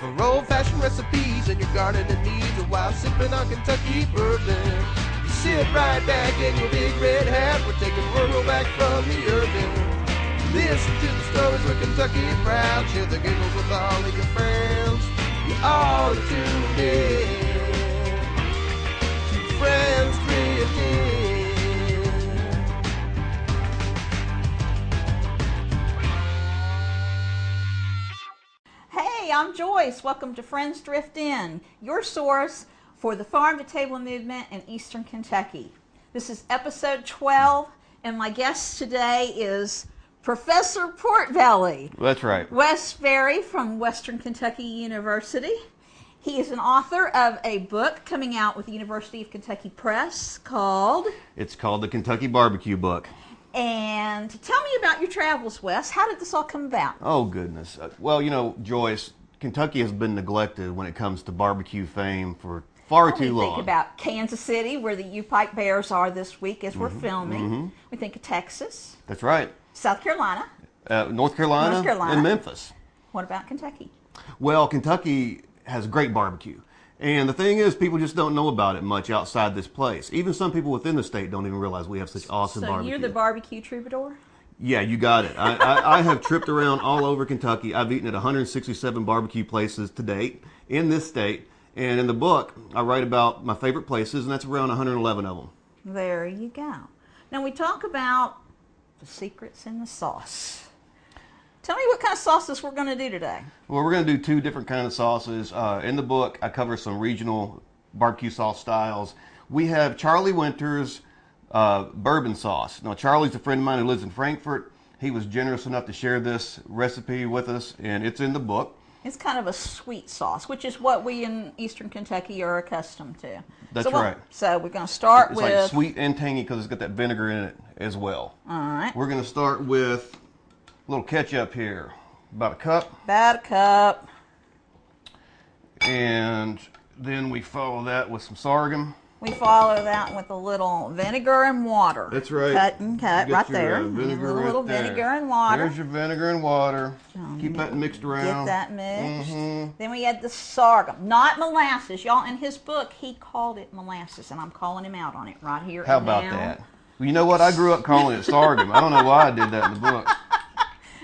For old-fashioned recipes and your gardening needs, while sipping on Kentucky bourbon. You sit right back in your big red hat, we're taking rural back from the urban. Listen to the stories where Kentucky is proud, share the giggles with all of your friends. You all tuned in to Friends Drifting. Hey, I'm Joyce. Welcome to Friends Drift In, your source for the farm to table movement in Eastern Kentucky. This is episode 12, and my guest today is Professor Portbelly. That's right. Wes Ferry from Western Kentucky University. He is an author of a book coming out with the University of Kentucky Press called... It's called the Kentucky Barbecue Book. And tell me about your travels, Wes. How did this all come about? Oh, goodness. Well, you know, Joyce, Kentucky has been neglected when it comes to barbecue fame for far too long. We think about Kansas City, where the U-Pike Bears are this week as we're filming. We think of Texas. That's right. South Carolina. North Carolina. And Memphis. What about Kentucky? Well, Kentucky has great barbecue. And the thing is, people just don't know about it much outside this place. Even some people within the state don't even realize we have such awesome barbecue. So you're the barbecue troubadour? Yeah, you got it. I have tripped around all over Kentucky. I've eaten at 167 barbecue places to date in this state. And in the book, I write about my favorite places, and that's around 111 of them. There you go. Now we talk about the secrets in the sauce. Tell me what kind of sauces we're going to do today. Well, we're going to do two different kind of sauces. In the book, I cover some regional barbecue sauce styles. We have Charlie Winter's bourbon sauce. Now, Charlie's a friend of mine who lives in Frankfort. He was generous enough to share this recipe with us, and it's in the book. It's kind of a sweet sauce, which is what we in Eastern Kentucky are accustomed to. That's right. So we're going to start with... It's like sweet and tangy because it's got that vinegar in it as well. All right. We're going to start with a little ketchup here. About a cup. About a cup. And then we follow that with some sorghum. We follow that with a little vinegar and water. That's right. Cut and cut right there. Vinegar a little right vinegar and water. There's your vinegar and water. Keep that mixed around. Get that mixed. Then we add the sorghum, not molasses. Y'all, in his book, he called it molasses, and I'm calling him out on it right here. How about that? Well, you know what? I grew up calling it sorghum. I don't know why I did that in the book.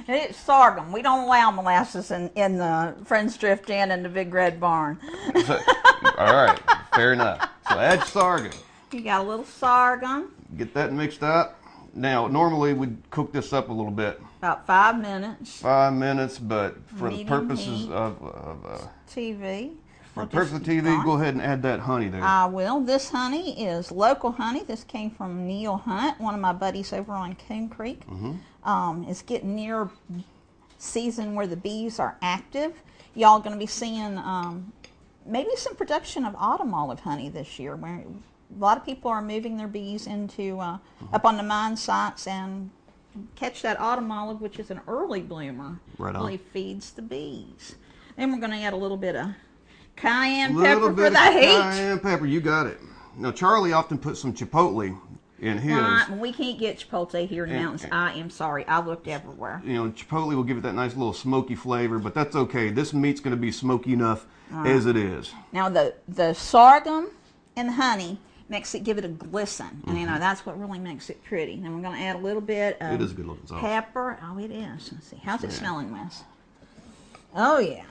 It's sorghum. We don't allow molasses in the Friends Drift In and the Big Red Barn. So, all right, fair enough. So add sorghum. You got a little sorghum. Get that mixed up. Now, normally we'd cook this up a little bit. About 5 minutes. 5 minutes, but for Medium the purposes heat. of TV. For the purpose of TV, go ahead and add that honey there. I will. This honey is local honey. This came from Neil Hunt, one of my buddies over on Coon Creek. It's getting near season where the bees are active. Y'all going to be seeing maybe some production of autumn olive honey this year, where a lot of people are moving their bees into up on the mine sites and catch that autumn olive, which is an early bloomer. Right on. Really feeds the bees. Then we're going to add a little bit of cayenne pepper for the heat. Cayenne pepper, you got it. Now, Charlie often puts some chipotle in his. We can't get chipotle here in the mountains. I am sorry. I looked everywhere. You know, chipotle will give it that nice little smoky flavor, but that's okay. This meat's going to be smoky enough as it is. Now, the sorghum and honey makes it, give it a glisten. And, you know, that's what really makes it pretty. Then we're going to add a little bit of it is a good looking sauce. Pepper. Oh, it is. Let's see. How's it smelling, Wes? Oh, yeah.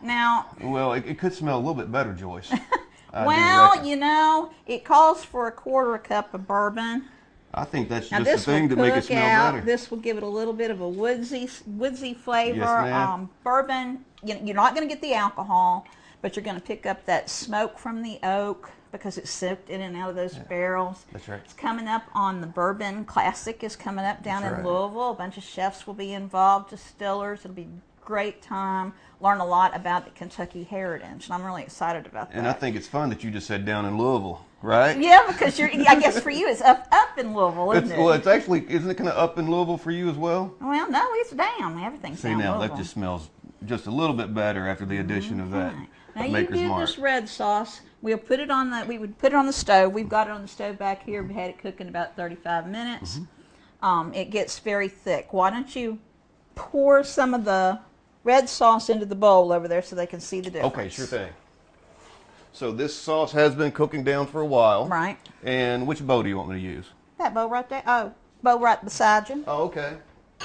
Now... Well, it could smell a little bit better, Joyce. Well, you know, it calls for 1/4 cup of bourbon. I think that's just the thing to make it smell better. This will give it a little bit of a woodsy flavor. Yes, ma'am. Bourbon, you're not going to get the alcohol, but you're going to pick up that smoke from the oak because it's soaked in and out of those barrels. That's right. It's coming up on the Bourbon Classic is coming up down in right. Louisville. A bunch of chefs will be involved, distillers. It'll be a great time. Learn a lot about the Kentucky heritage, and I'm really excited about that. And I think it's fun that you just said down in Louisville, right? Yeah, because I guess for you it's up in Louisville, isn't it? Well, it's actually, isn't it kind of up in Louisville for you as well? Well, no, it's down. Everything's down. See, now Louisville. that just smells just a little bit better after the addition of that. Now you Maker's do Mark. this red sauce. We would put it on the stove. We've got it on the stove back here. We had it cooking about 35 minutes. It gets very thick. Why don't you pour some of the red sauce into the bowl over there so they can see the difference. Okay, sure thing. So this sauce has been cooking down for a while. Right. And which bowl do you want me to use? That bowl right there. Oh, bowl right beside you. Oh, okay.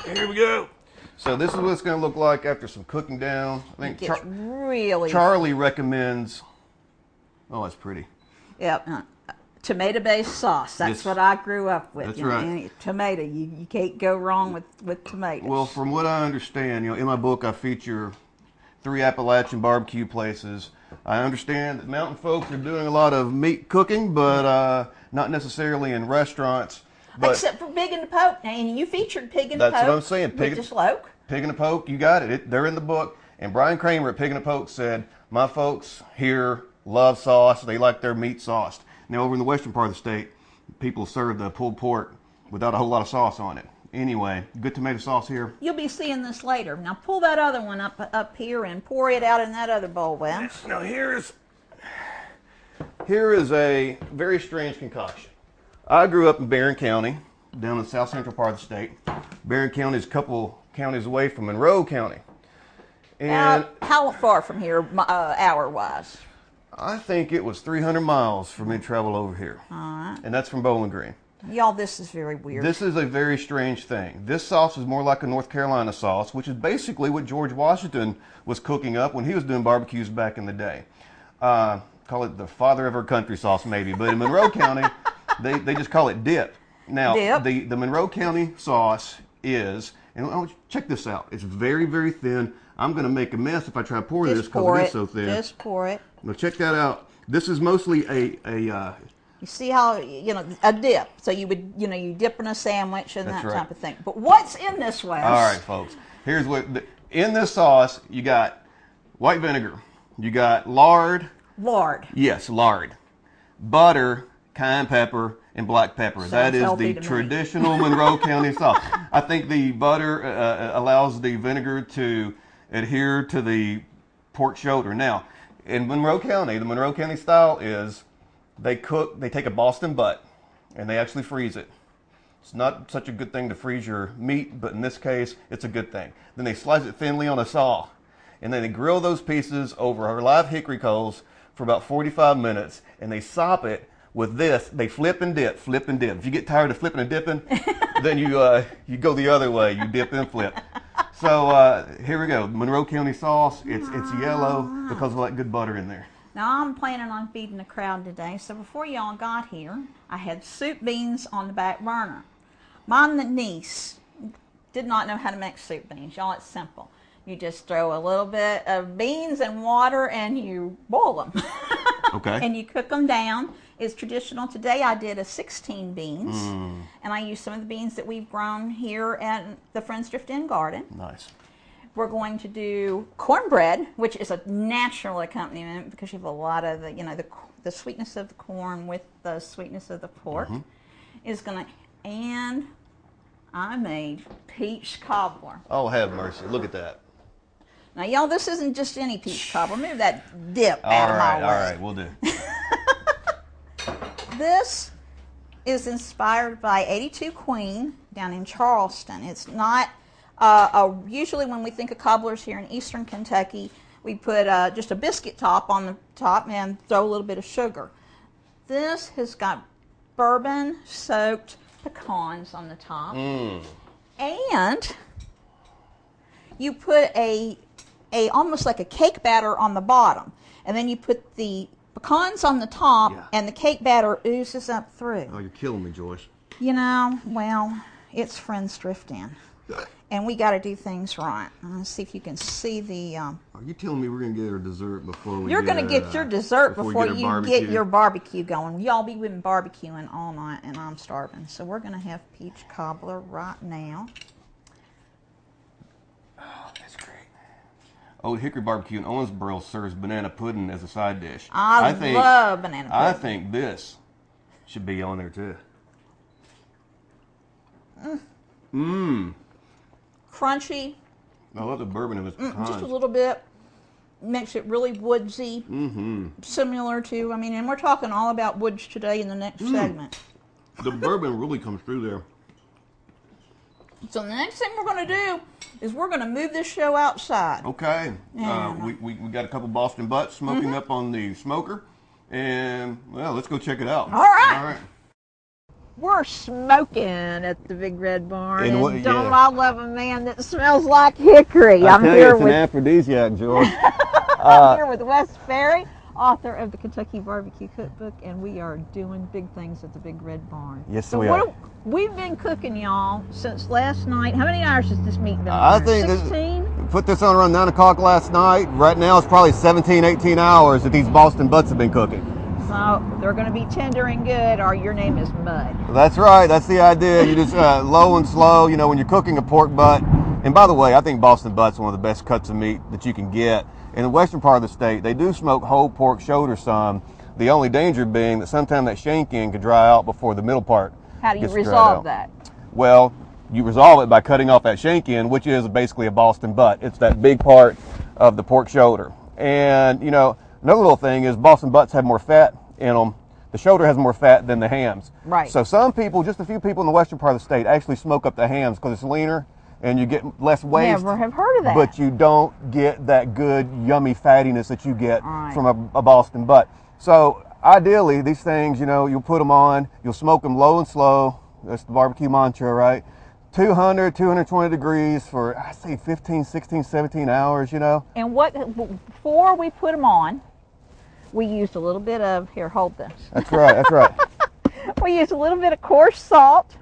Here we go. So this is what it's going to look like after some cooking down. I think It gets really... Charlie recommends... Oh, that's pretty. Yep. Tomato-based sauce. That's Yes. what I grew up with. That's you know, right. and tomato. You can't go wrong with tomatoes. Well, from what I understand, in my book I feature 3 Appalachian barbecue places. I understand that mountain folks are doing a lot of meat cooking, but not necessarily in restaurants. But except for Pig in the Poke. And you featured Pig in the Poke. That's what I'm saying. Pig with Sloke. Pig in the Poke, you got it. They're in the book. And Brian Kramer at Pig in the Poke said, my folks here love sauce. They like their meat sauced. Now, over in the western part of the state, people serve the pulled pork without a whole lot of sauce on it. Anyway, good tomato sauce here. You'll be seeing this later. Now pull that other one up here and pour it out in that other bowl, Wes. Now, here is a very strange concoction. I grew up in Barron County, down in the south central part of the state. Barron County is a couple counties away from Monroe County. And How far from here, hour-wise? I think it was 300 miles for me to travel over here. All right. And that's from Bowling Green. Y'all, this is very weird. This is a very strange thing. This sauce is more like a North Carolina sauce, which is basically what George Washington was cooking up when he was doing barbecues back in the day. Call it the father of our country sauce, maybe. But in Monroe County, they just call it dip. Now, dip. The Monroe County sauce is, and check this out. It's very, very thin. I'm going to make a mess if I try to pour this because it is so thin. Just pour it. Now, check that out. This is mostly a You see how, a dip. So you would, you dip in a sandwich and That's that right. type of thing. But what's in this, Wes? All right, folks. Here's what in this sauce you got: white vinegar, you got lard. Lard. Yes, lard, butter, cayenne pepper, and black pepper. Sounds That is healthy the to me. traditional Monroe County sauce. I think the butter allows the vinegar to adhere to the pork shoulder. Now, in Monroe County, the Monroe County style is they take a Boston butt and they actually freeze it. It's not such a good thing to freeze your meat, but in this case, it's a good thing. Then they slice it thinly on a saw, and then they grill those pieces over live hickory coals for about 45 minutes, and they sop it with this. They flip and dip, flip and dip. If you get tired of flipping and dipping, then you go the other way. You dip and flip. So here we go. Monroe County sauce. It's yellow because of that good butter in there. Now, I'm planning on feeding the crowd today, so before y'all got here, I had soup beans on the back burner. My niece did not know how to make soup beans. Y'all, it's simple. You just throw a little bit of beans and water and you boil them. Okay. And you cook them down. It's traditional. Today I did a 16 beans, and I used some of the beans that we've grown here at the Friends Drift Inn Garden. Nice. We're going to do cornbread, which is a natural accompaniment because you have a lot of the sweetness of the corn with the sweetness of the pork. Is gonna, and I made peach cobbler. Oh, have mercy. Look at that. Now, y'all, this isn't just any peach cobbler. Move that dip All out of my way. right, we'll do. This is inspired by 82 Queen down in Charleston. It's not usually when we think of cobblers here in eastern Kentucky, we put just a biscuit top on the top and throw a little bit of sugar. This has got bourbon soaked pecans on the top, and you put a almost like a cake batter on the bottom, and then you put the pecans on the top, and the cake batter oozes up through. Oh, you're killing me, Joyce. Well, it's Friends Drift Inn, and we got to do things right. Let's see if you can see the. Are you telling me we're going to get our dessert before we? You're going to get your dessert before we you get your barbecue going. Y'all be been barbecuing all night, and I'm starving. So we're going to have peach cobbler right now. Oh, that's great. Old Hickory Barbecue in Owensboro serves banana pudding as a side dish. I love banana pudding. I think this should be on there too. Crunchy, I love the bourbon of its pecans. just a little bit. Makes it really woodsy. Similar to, and we're talking all about woods today in the next segment. The bourbon really comes through there. So the next thing we're going to do is we're going to move this show outside. Okay. Yeah. We got a couple Boston butts smoking up on the smoker. And, well, let's go check it out. All right. All right. We're smoking at the Big Red Barn, And and what- don't yeah. I love a man that smells like hickory? I I'm tell you, here it's an with aphrodisiac, George. I'm here with Wes Ferry, author of the Kentucky Barbecue Cookbook, and we are doing big things at the Big Red Barn. Yes, so we what are. do- We've been cooking, y'all, since last night. How many hours has this meat been I on? think this- 16? Put this on around 9 o'clock last night. Right now, it's probably 17, 18 hours that these Boston butts have been cooking. So they're going to be tender and good, or your name is Mud. That's right. That's the idea. You just low and slow, you know, when you're cooking a pork butt. And by the way, I think Boston butt's one of the best cuts of meat that you can get. In the western part of the state, they do smoke whole pork shoulder some. The only danger being that sometimes that shank end could dry out before the middle part How do you gets dried resolve out. that? Well, you resolve it by cutting off that shank end, which is basically a Boston butt. It's that big part of the pork shoulder. And, you know, another little thing is Boston butts have more fat in them. The shoulder has more fat than the hams. Right. So some people, just a few people in the western part of the state, actually smoke up the hams because it's leaner and you get less waste. Never have heard of that. But you don't get that good, yummy fattiness that you get Right. from a Boston butt. So ideally, these things, you know, you'll put them on, you'll smoke them low and slow. That's the barbecue mantra, right? 200, 220 degrees for, I say, 15, 16, 17 hours, you know? And what before we put them on, we used a little bit of, here, hold this. That's right, that's right. We used a little bit of coarse salt,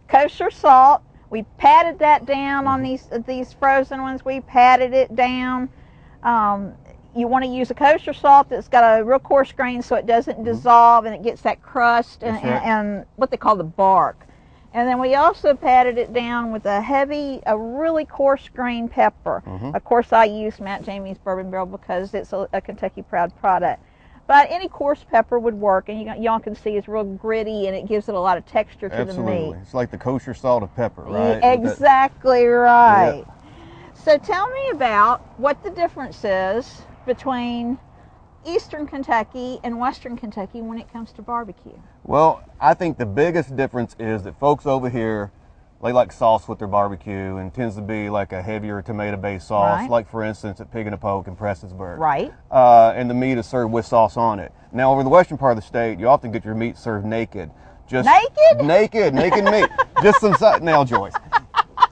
kosher salt. We patted that down on these frozen ones. We patted it down. You want to use a kosher salt that's got a real coarse grain so it doesn't dissolve and it gets that crust and, That's right. and what they call the bark. And then we also patted it down with a really coarse grain pepper. Of course, I use Matt Jamie's Bourbon Barrel because it's a Kentucky Proud product. But any coarse pepper would work, and y'all can see it's real gritty, and it gives it a lot of texture to the Absolutely. meat. It's like the kosher salt of pepper, right? Exactly right. So tell me about what the difference is between Eastern Kentucky and Western Kentucky when it comes to barbecue. Well, I think the biggest difference is that folks over here, they like sauce with their barbecue and tends to be like a heavier tomato-based sauce, Right. like for instance at Pig and a Poke in Prestonsburg. Right. And the meat is served with sauce on it. Now over in the western part of the state, you often get your meat served naked. Just Naked? Naked meat. Just some salt. Now, Joyce.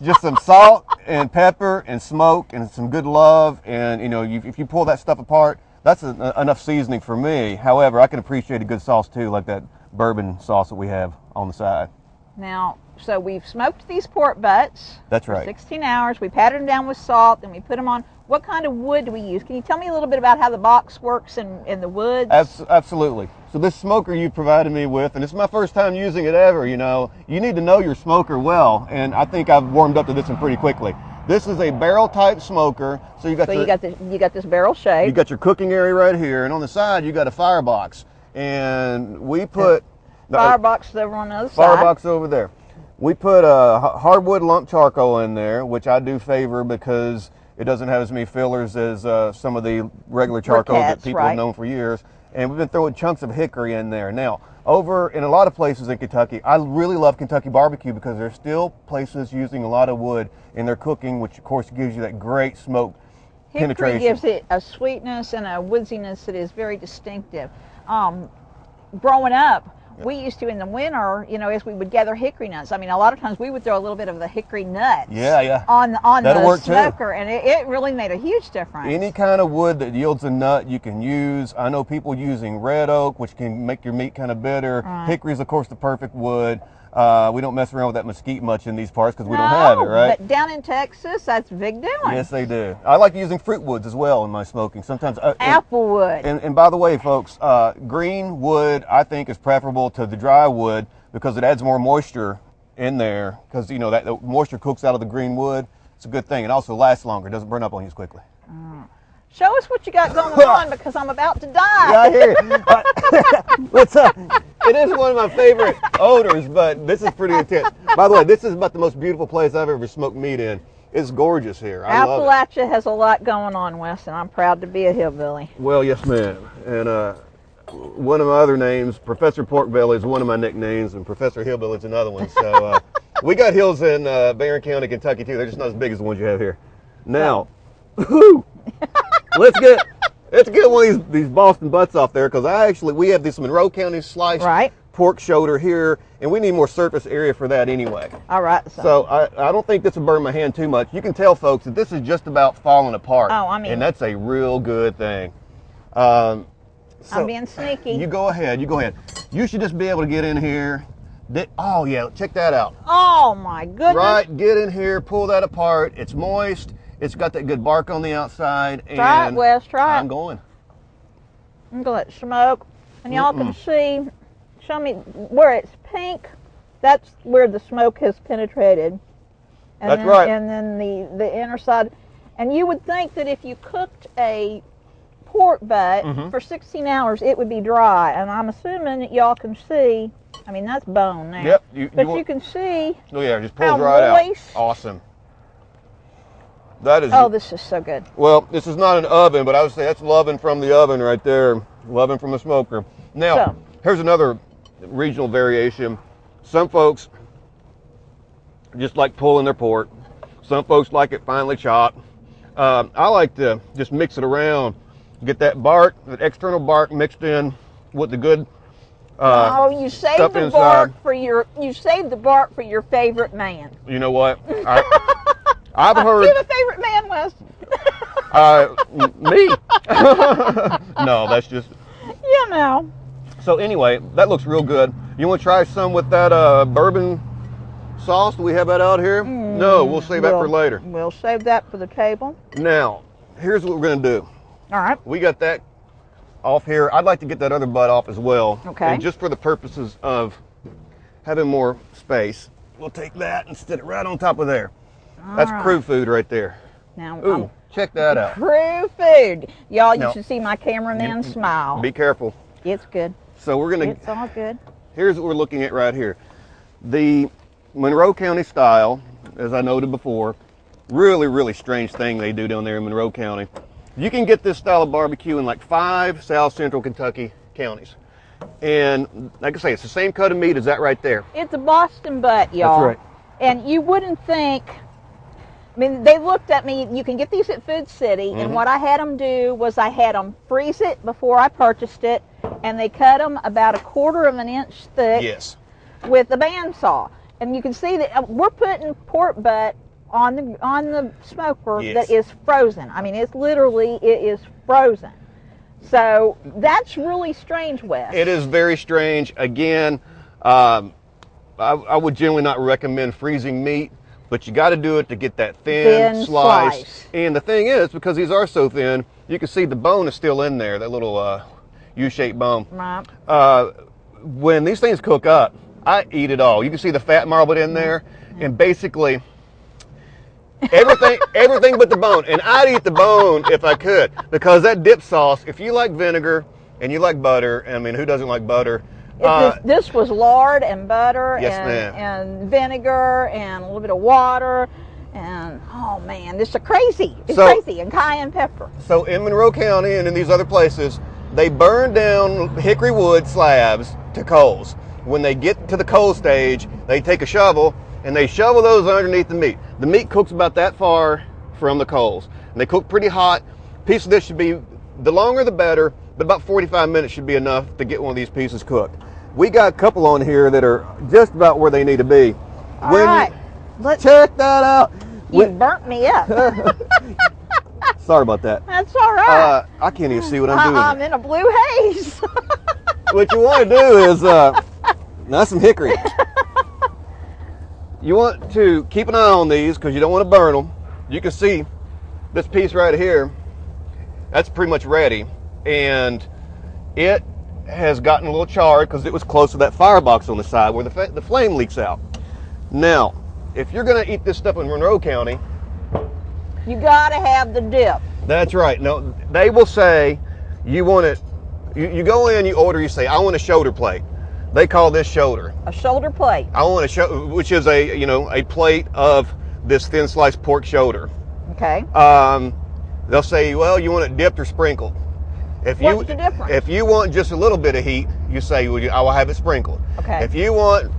Just some salt and pepper and smoke and some good love. And, you know, if you pull that stuff apart, that's enough seasoning for me. However, I can appreciate a good sauce too, like that bourbon sauce that we have on the side. Now, so we've smoked these pork butts. That's for right. 16 hours. We patted them down with salt, and we put them on. What kind of wood do we use? Can you tell me a little bit about how the box works in the woods? Absolutely. So this smoker you provided me with, and it's my first time using it ever, you know, you need to know your smoker well, and I think I've warmed up to this one pretty quickly. This is a barrel type smoker, so you got you got this barrel shape. you got your cooking area right here, and on the side you got a firebox, and we put Firebox over on the other side. firebox over there. We put hardwood lump charcoal in there, which I do favor because it doesn't have as many fillers as some of the regular charcoal that Briquettes, people right. have known for years. And we've been throwing chunks of hickory in there. Now, over in a lot of places in Kentucky, I really love Kentucky barbecue because there's still places using a lot of wood in their cooking, which of course gives you that great smoke Hickory penetration. gives it a sweetness and a woodsiness that is very distinctive. Growing up, we used to in the winter, you know, as we would gather hickory nuts. I mean, a lot of times we would throw a little bit of the hickory nuts. Yeah. On That'll the work too. smoker, and it really made a huge difference. Any kind of wood that yields a nut you can use. I know people using red oak, which can make your meat kind of bitter. Right. Hickory is, of course, the perfect wood. We don't mess around with that mesquite much in these parts because we don't have it, right? But down in Texas, that's big doing. Yes, they do. I like using fruit woods as well in my smoking. Sometimes Applewood. And by the way, folks, green wood I think is preferable to the dry wood because it adds more moisture in there. Because you know that the moisture cooks out of the green wood. It's a good thing, and also lasts longer. It doesn't burn up on you as quickly. Show us what you got going on because I'm about to die. Yeah, I hear you. What's up? It is one of my favorite odors, but this is pretty intense. By the way, this is about the most beautiful place I've ever smoked meat in. It's gorgeous here. I love it. Appalachia has a lot going on, Wes, and I'm proud to be a hillbilly. Well, yes, ma'am. And one of my other names, Professor Porkbelly, is one of my nicknames, and Professor Hillbilly is another one. So We got hills in Barron County, Kentucky too. They're just not as big as the ones you have here. Now, whew, let's get one of these Boston butts off there, because we have this Monroe County sliced pork shoulder here, and we need more surface area for that anyway. All right. So I don't think this will burn my hand too much. You can tell, folks, that this is just about falling apart. Oh, I mean, and that's a real good thing. So I'm being sneaky. You go ahead. You should just be able to get in here. Oh yeah, check that out. Oh my goodness. Right, get in here, pull that apart. It's moist. It's got that good bark on the outside. Try it, Wes. Try it. I'm going. I'm gonna let it smoke, and y'all can see. Show me where it's pink. That's where the smoke has penetrated. And That's right. And then the inner side. And you would think that if you cooked a pork butt for 16 hours, it would be dry. And I'm assuming that y'all can see. I mean, that's bone now. Yep. You can see. Oh yeah, just pulls how right moist. out. Awesome. That is. Oh, this is so good. Well, this is not an oven, but I would say that's loving from the oven right there. Loving from the smoker. Now, here's another regional variation. Some folks just like pulling their pork. Some folks like it finely chopped. I like to just mix it around, get that bark, that external bark mixed in with the good you saved the bark for your favorite man. You know what? I've heard. Do you have a favorite man, Wes? Me? No, that's just. You know. So anyway, that looks real good. You want to try some with that bourbon sauce? Do we have that out here? No, we'll save that for later. We'll save that for the table. Now, here's what we're going to do. All right. We got that off here. I'd like to get that other butt off as well. Okay. And just for the purposes of having more space, we'll take that and stick it right on top of there. That's crew food right there. Now, ooh, check that out. Crew food. Y'all, you should see my cameraman smile. Be careful. It's good. So we're going to... It's all good. Here's what we're looking at right here. The Monroe County style, as I noted before, really, really strange thing they do down there in Monroe County. You can get this style of barbecue in like 5 South Central Kentucky counties. And like I say, it's the same cut of meat as that right there. It's a Boston butt, y'all. That's right. And you wouldn't think... I mean, they looked at me, you can get these at Food City, and what I had them do was I had them freeze it before I purchased it, and they cut them about 1/4 of an inch thick with a bandsaw. And you can see that we're putting pork butt on the smoker that is frozen. I mean, it is frozen. So that's really strange, Wes. It is very strange. Again, I would generally not recommend freezing meat. But you got to do it to get that thin slice. And the thing is, because these are so thin, you can see the bone is still in there, that little U-shaped bone. Right. When these things cook up, I eat it all. You can see the fat marbled in there, and basically everything but the bone. And I'd eat the bone if I could, because that dip sauce, if you like vinegar and you like butter, I mean, who doesn't like butter? This was lard and butter and vinegar and a little bit of water, and oh man, this is crazy. It's crazy, and cayenne pepper. So in Monroe County and in these other places, they burn down hickory wood slabs to coals. When they get to the coal stage, they take a shovel and they shovel those underneath the meat. The meat cooks about that far from the coals, and they cook pretty hot. A piece of this should be, the longer the better, but about 45 minutes should be enough to get one of these pieces cooked. We got a couple on here that are just about where they need to be. All right. Let's check that out. You burnt me up. Sorry about that. That's all right. I can't even see what I'm doing. I'm in a blue haze. What you want to do is, that's some hickory. You want to keep an eye on these because you don't want to burn them. You can see this piece right here. That's pretty much ready. And it has gotten a little charred because it was close to that firebox on the side where the flame leaks out. Now, if you're going to eat this stuff in Monroe County, you got to have the dip. That's right. No, they will say you want it. You go in, you order, you say, I want a shoulder plate. They call this shoulder. A shoulder plate. I want which is a plate of this thin sliced pork shoulder. Okay. They'll say, well, you want it dipped or sprinkled. What's the difference? If you want just a little bit of heat, you say, well, I will have it sprinkled. Okay. If you want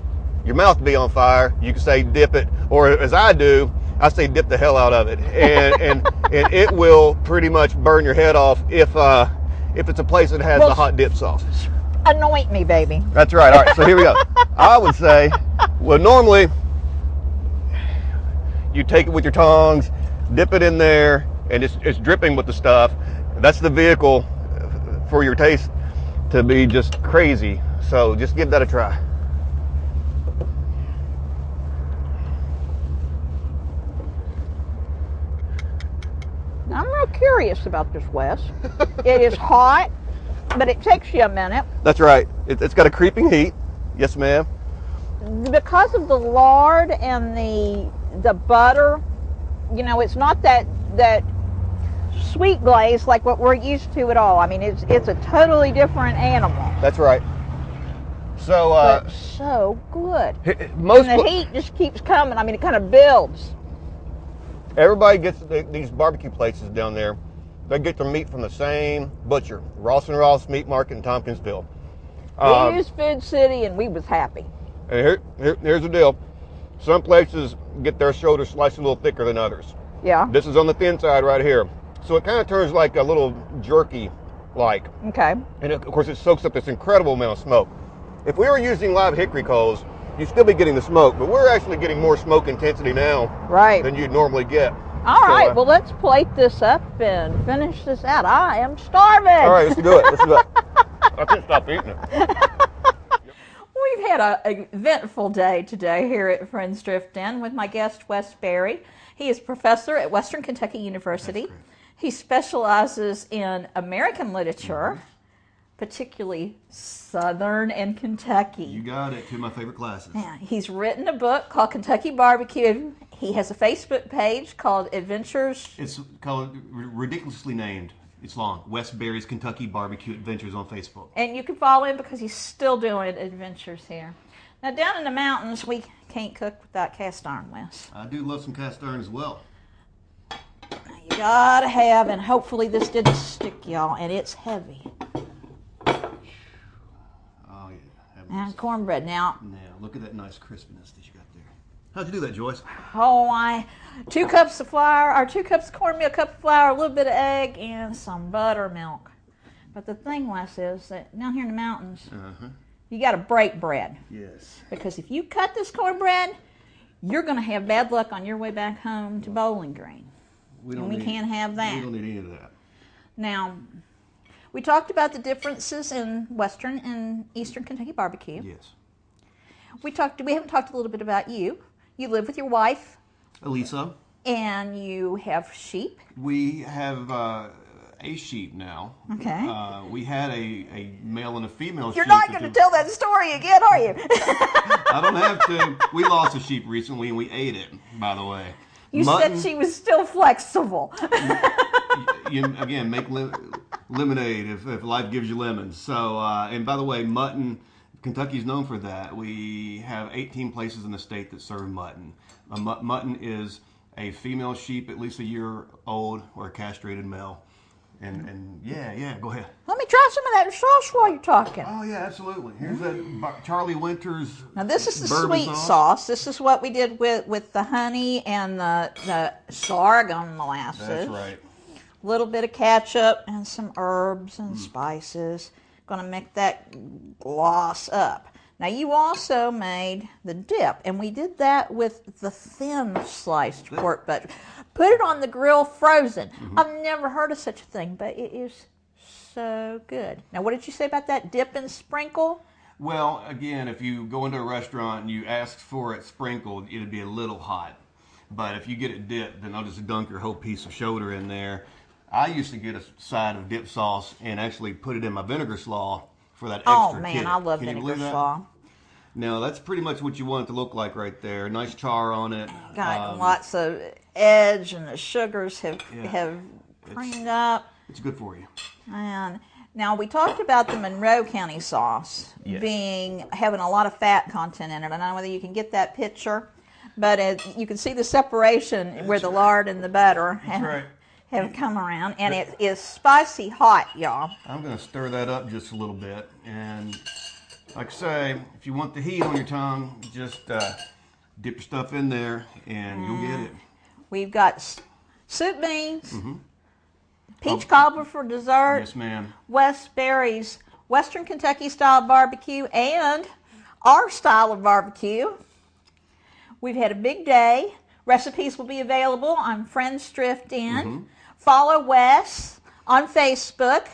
your mouth be on fire, you can say dip it, or as I do, I say dip the hell out of it, and it will pretty much burn your head off if it's a place that has the hot dip sauce. Anoint me, baby. That's right. All right, so here we go. I would say, well, normally you take it with your tongs, dip it in there, and it's dripping with the stuff. That's the vehicle for your taste to be just crazy. So just give that a try. I'm real curious about this, Wes. It is hot, but it takes you a minute. That's right. It's got a creeping heat. Yes, ma'am. Because of the lard and the butter, you know, it's not that sweet glaze like what we're used to at all. I mean, it's a totally different animal. That's right. So But so good. most And the heat just keeps coming. I mean, it kind of builds. everybody gets these barbecue places down there. They get their meat from the same butcher, Ross and Ross Meat Market in Tompkinsville. We used Food City, and we was happy. And here's the deal. Some places get their shoulders sliced a little thicker than others. Yeah. This is on the thin side right here. So it kind of turns like a little jerky-like. Okay. And of course, it soaks up this incredible amount of smoke. If we were using live hickory coals, you'd still be getting the smoke, but we're actually getting more smoke intensity now Right. than you'd normally get. All So, right. Well, let's plate this up and finish this out. I am starving. all right, let's do it. Let's do it. I can't stop eating it. We've had an eventful day today here at Friends Drift In with my guest, Wes Berry. He is professor at Western Kentucky University. He specializes in American literature, particularly Southern and Kentucky. You got it. Two of my favorite classes. Yeah, he's written a book called Kentucky Barbecue. He has a Facebook page called Adventures. It's called ridiculously named. It's long. Wes Berry's Kentucky Barbecue Adventures on Facebook. And you can follow him because he's still doing adventures here. Now, down in the mountains, we can't cook without cast iron, Wes. I do love some cast iron as well. You gotta have, and hopefully this didn't stick, y'all, and it's heavy. Oh yeah. And cornbread. Now, Look at that nice crispiness that you got there. How'd you do that, Joyce? 2 cups of flour, or 2 cups of cornmeal, a cup of flour, a little bit of egg, and some buttermilk. But the thing, Wes, is that down here in the mountains, you gotta break bread. Yes. Because if you cut this cornbread, you're gonna have bad luck on your way back home to Bowling Green. We can't have that. We don't need any of that. Now, we talked about the differences in Western and Eastern Kentucky barbecue. Yes. We haven't talked a little bit about you. You live with your wife, Elisa, and you have sheep. we have a sheep now. Okay. We had a male and a female sheep. You're not going to tell that story again, are you? I don't have to. We lost a sheep recently, and we ate it, by the way. You Mutton, said she was still flexible. again, make lemonade if life gives you lemons. So, and by the way, mutton, Kentucky's known for that. We have 18 places in the state that serve mutton. Mutton is a female sheep, at least a year old, or a castrated male. And yeah, go ahead. Let me try some of that sauce while you're talking. Oh yeah, absolutely. Here's that Charlie Winters. Now this is the bourbon sweet sauce. This is what we did with the honey and the sorghum molasses. That's right. A little bit of ketchup and some herbs and spices. Going to make that gloss up. Now you also made the dip, and we did that with the thin sliced pork butt. Put it on the grill frozen. I've never heard of such a thing, but it is so good. Now what did you say about that dip and sprinkle? Well, again, if you go into a restaurant and you ask for it sprinkled, it'd be a little hot. But if you get it dipped, then I'll just dunk your whole piece of shoulder in there. I used to get a side of dip sauce and actually put it in my vinegar slaw for that extra Oh man, kick. I love Can you vinegar believe that? slaw. Now, that's pretty much what you want it to look like right there. Nice char on it. Got lots of edge, and the sugars have Yeah. creamed up. It's good for you. And now we talked about the Monroe County sauce having a lot of fat content in it. I don't know whether you can get that picture, but you can see the separation where the lard and the butter have come around, and it is spicy hot, y'all. I'm going to stir that up just a little bit, and Like I say, if you want the heat on your tongue, just dip your stuff in there and you'll get it. We've got soup beans, peach cobbler for dessert, Yes, ma'am. Wes Berry's Western Kentucky style barbecue, and our style of barbecue. We've had a big day. Recipes will be available on Friends Drift In. Follow Wes on Facebook.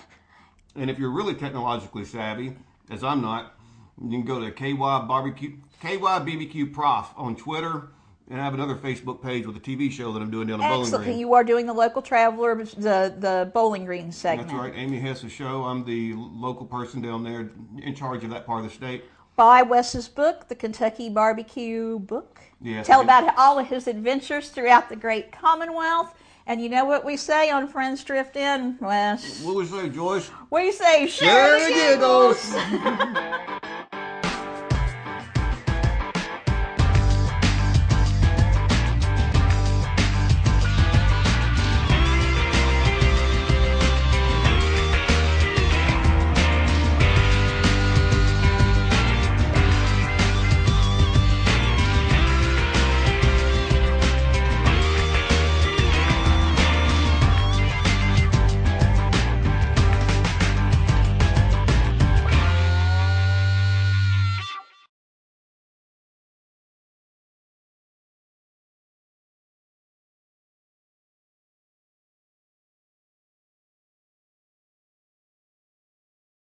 And if you're really technologically savvy, as I'm not, you can go to KY BBQ Prof on Twitter, and I have another Facebook page with a TV show that I'm doing down in Bowling Excellent. Green. You are doing the local traveler, the Bowling Green segment. That's right, Amy Hess's show. I'm the local person down there in charge of that part of the state. Buy Wes's book, The Kentucky Barbecue Book. Yes, Tell about all of his adventures throughout the great Commonwealth. And you know what we say on Friends Drift In, Wes? What would you say, Joyce? We say, share the giggles. giggles.